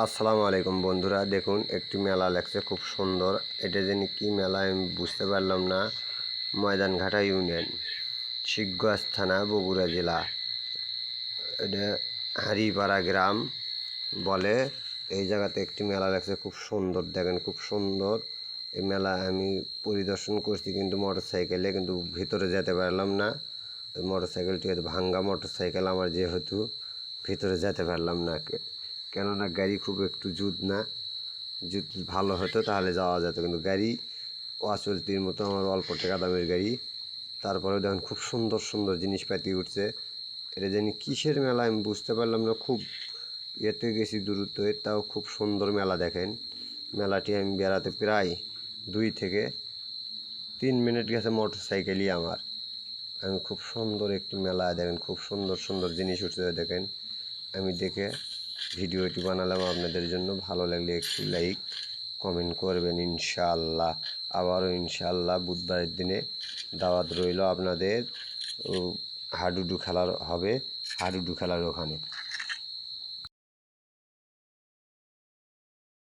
আসসালামু আলাইকুম বন্ধুরা, দেখুন একটি মেলা লাগছে খুব সুন্দর। এটা জানি কি মেলা আমি বুঝতে পারলাম না। ময়দানঘাটা ইউনিয়ন, শিবগঞ্জ থানা, বগুড়া জেলা। এটা হারিপাড়া গ্রাম বলে। এই জায়গাতে একটি মেলা লাগছে খুব সুন্দর, দেখেন খুব সুন্দর। এই মেলা আমি পরিদর্শন করছি কিন্তু মোটর সাইকেলে, কিন্তু ভিতরে যেতে পারলাম না। মোটর সাইকেলটি ভাঙ্গা মোটর সাইকেল আমার, যেহেতু ভিতরে যেতে পারলাম না। কেননা গাড়ি খুব একটু জুত না, জুত ভালো হতো তাহলে যাওয়া যেত, কিন্তু গাড়ি অচলতির মতো আমার, অল্প টাকা দামের গাড়ি। তারপরেও দেখেন খুব সুন্দর সুন্দর জিনিসপাতি উঠছে। এটা জানি কিসের মেলা আমি বুঝতে পারলাম না। খুব ইয়েতে গেছি দূরত্বে, তাও খুব সুন্দর মেলা। দেখেন মেলাটি আমি বেড়াতে প্রায় 2 থেকে 3 মিনিট গেছে মোটর সাইকেলই আমার। আমি খুব সুন্দর একটি মেলা, দেখেন খুব সুন্দর সুন্দর জিনিস উঠছে। দেখেন আমি দেখে ভিডিওটি বানালাম আপনাদের জন্য। ভালো লাগলে একটু লাইক কমেন্ট করবেন ইনশাআল্লাহ। আবারও ইনশাআল্লাহ বুধবারের দিনে দাওয়াত রইল আপনাদের। হাডুডু খেলার হবে, হাডুডু খেলার ওখানে।